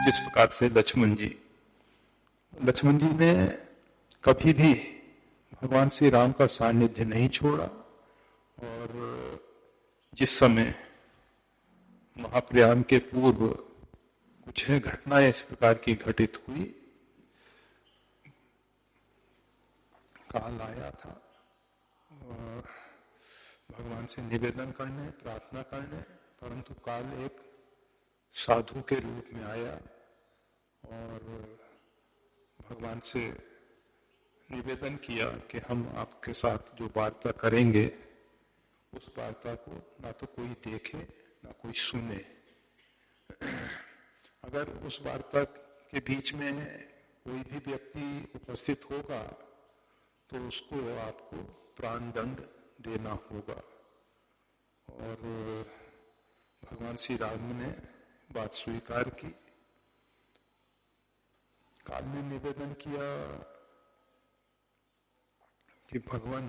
जिस प्रकार से लक्ष्मण जी ने कभी भी भगवान श्री राम का सानिध्य नहीं छोड़ा, और जिस समय महाप्रयाण के पूर्व कुछ घटनाएं इस प्रकार की घटित हुई, काल आया था भगवान से निवेदन करने, प्रार्थना करने, परंतु काल एक साधु के रूप में आया और भगवान से निवेदन किया कि हम आपके साथ जो वार्ता करेंगे उस वार्ता को ना तो कोई देखे ना कोई सुने। अगर उस वार्ता के बीच में कोई भी व्यक्ति उपस्थित होगा तो उसको आपको प्राण दंड देना होगा। और भगवान श्री राम ने बात स्वीकार की। काल ने निवेदन किया कि भगवान,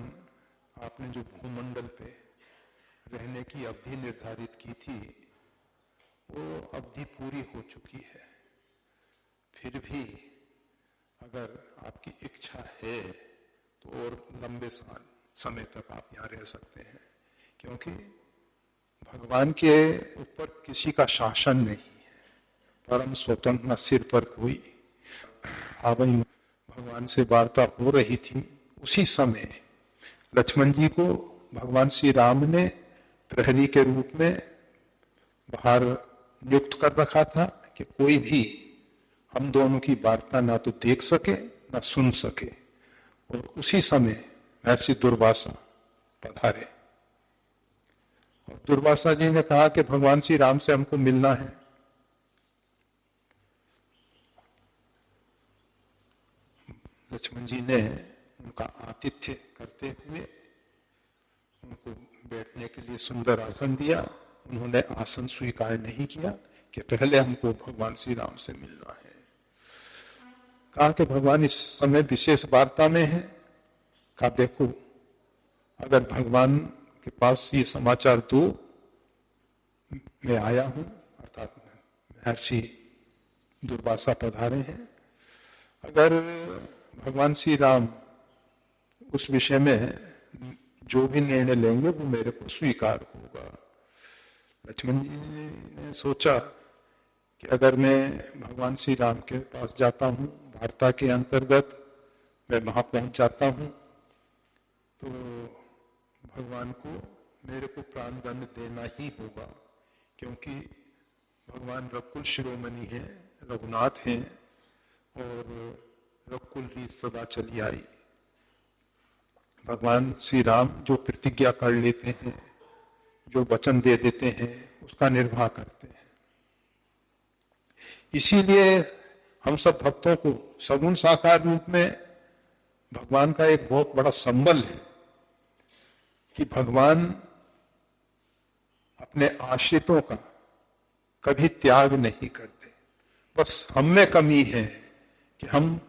आपने जो भूमंडल पे रहने की अवधि निर्धारित की थी वो अवधि पूरी हो चुकी है, फिर भी अगर आपकी इच्छा है तो और लंबे समय तक आप यहाँ रह सकते हैं, क्योंकि भगवान के ऊपर किसी का शासन नहीं है, परम स्वतंत्र, न सिर पर कोई। हाँ भाई, भगवान से वार्ता हो रही थी, उसी समय लक्ष्मण जी को भगवान श्री राम ने प्रहरी के रूप में बाहर नियुक्त कर रखा था कि कोई भी हम दोनों की वार्ता ना तो देख सके ना सुन सके। और उसी समय महर्षि दुर्वासा पधारे और दुर्वासा जी ने कहा कि भगवान श्री राम से हमको मिलना है। लक्ष्मण जी ने उनका आतिथ्य करते हुए उनको बैठने के लिए सुंदर आसन दिया। उन्होंने आसन स्वीकार नहीं किया कि पहले हमको भगवान श्री राम से मिलना है। कहा कि भगवान इस समय विशेष वार्ता में है। कहा देखो, अगर भगवान के पास ये समाचार दो, मैं आया हूं, अर्थात महर्षि दुर्वासा पधारे हैं, अगर भगवान श्री राम उस विषय में जो भी निर्णय लेंगे वो मेरे को स्वीकार होगा। लक्ष्मण जी ने सोचा कि अगर मैं भगवान श्री राम के पास जाता हूँ, वार्ता के अंतर्गत मैं वहां पहुंच जाता हूँ, तो भगवान को मेरे को प्राण दंड देना ही होगा, क्योंकि भगवान रघुकुल शिरोमणि है, रघुनाथ हैं, और रघुकुल रीत सदा चली आई। भगवान श्री राम जो प्रतिज्ञा कर लेते हैं, जो वचन दे देते हैं, उसका निर्वाह करते हैं। इसीलिए हम सब भक्तों को सगुण साकार रूप में भगवान का एक बहुत बड़ा संबल है कि भगवान अपने आश्रितों का कभी त्याग नहीं करते। बस हम में कमी है कि हम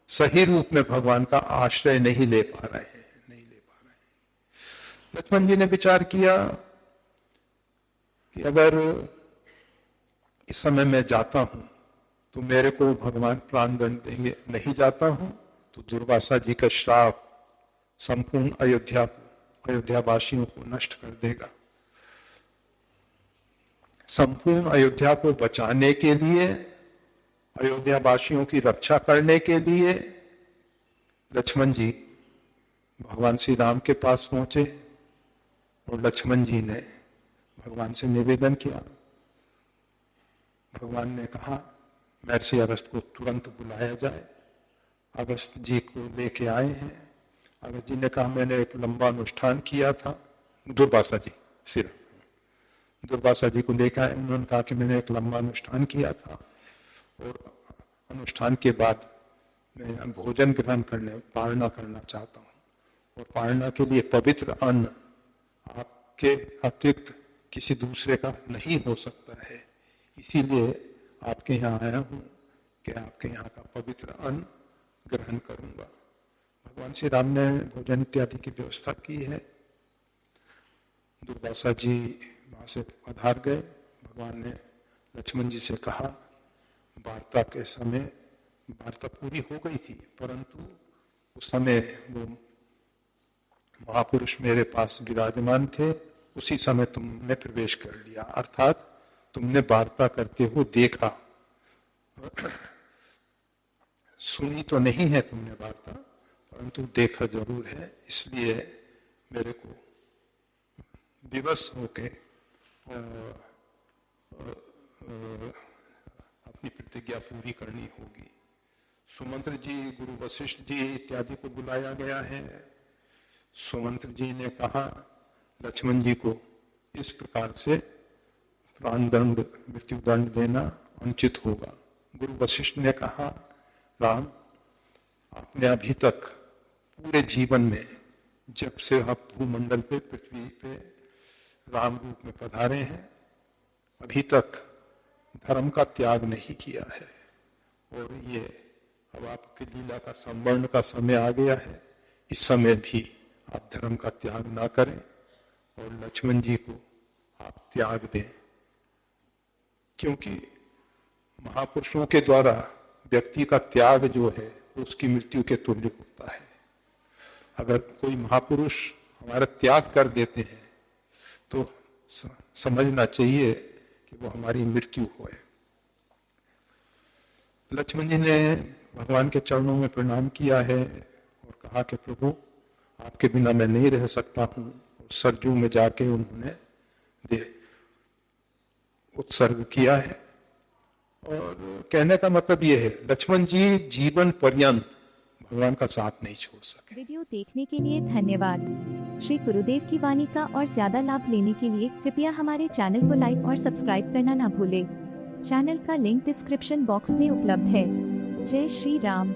सही रूप में भगवान का आश्रय नहीं ले पा रहे हैं। लक्ष्मण जी ने विचार किया कि अगर इस समय मैं जाता हूं तो मेरे को भगवान प्राण दंड देंगे, नहीं जाता हूं तो दुर्वासा जी का श्राप संपूर्ण अयोध्यावासियों को नष्ट कर देगा। संपूर्ण अयोध्या को बचाने के लिए, अयोध्यावासियों की रक्षा करने के लिए लक्ष्मण जी भगवान श्री राम के पास पहुंचे और लक्ष्मण जी ने भगवान से निवेदन किया। भगवान ने कहा महर्षि अगस्त को तुरंत बुलाया जाए। अगस्त जी को लेके आए हैं। अगस्त जी ने कहा मैंने एक लंबा अनुष्ठान किया था। दुर्वासा जी सिर दुर्वासा जी को लेकर आए। उन्होंने कहा कि मैंने एक लंबा अनुष्ठान किया था और अनुष्ठान के बाद मैं भोजन ग्रहण करने, पारणा करना चाहता हूँ, और पारणा के लिए पवित्र अन्न आपके अतिरिक्त किसी दूसरे का नहीं हो सकता है। इसीलिए आपके यहाँ आया हूँ कि आपके यहाँ का पवित्र अन्न ग्रहण करूंगा। भगवान श्री राम ने भोजन इत्यादि की व्यवस्था की है। दुर्वासा जी वहां से पधार गए। भगवान ने लक्ष्मण जी से कहा, वार्ता के समय वार्ता पूरी हो गई थी, परंतु उस समय वो महापुरुष मेरे पास विराजमान थे, उसी समय तुमने प्रवेश कर लिया, अर्थात तुमने वार्ता करते हुए देखा। सुनी तो नहीं है तुमने वार्ता, परंतु देखा जरूर है, इसलिए मेरे को विवश होके अपनी प्रतिज्ञा पूरी करनी होगी। सुमंत्र जी, गुरु वशिष्ठ जी इत्यादि को बुलाया गया है। सुमंत्र जी ने कहा लक्ष्मण जी को इस प्रकार से प्राण दंड, मृत्यु दंड देना अनुचित होगा। गुरु वशिष्ठ ने कहा, राम, आपने अभी तक पूरे जीवन में, जब से आप भूमंडल पे, पृथ्वी पे राम रूप में पधारे हैं, अभी तक धर्म का त्याग नहीं किया है। और ये अब आपकी लीला का संवर्ण का समय आ गया है, इस समय भी आप धर्म का त्याग ना करें और लक्ष्मण जी को आप त्याग दें, क्योंकि महापुरुषों के द्वारा व्यक्ति का त्याग जो है उसकी मृत्यु के तुल्य होता है। अगर कोई महापुरुष हमारा त्याग कर देते हैं तो समझना चाहिए कि वो हमारी मृत्यु हो। लक्ष्मण जी ने भगवान के चरणों में प्रणाम किया है और कहा कि प्रभु, आपके बिना मैं नहीं रह सकता हूं। सरजू में जाके उन्होंने उत्सर्ग किया है। और कहने का मतलब यह है, लक्ष्मण जी जीवन पर्यंत भगवान का साथ नहीं छोड़ सके। वीडियो देखने के लिए धन्यवाद। श्री गुरुदेव की वाणी का और ज्यादा लाभ लेने के लिए कृपया हमारे चैनल को लाइक और सब्सक्राइब करना ना भूले। चैनल का लिंक डिस्क्रिप्शन बॉक्स में उपलब्ध है। जय श्री राम।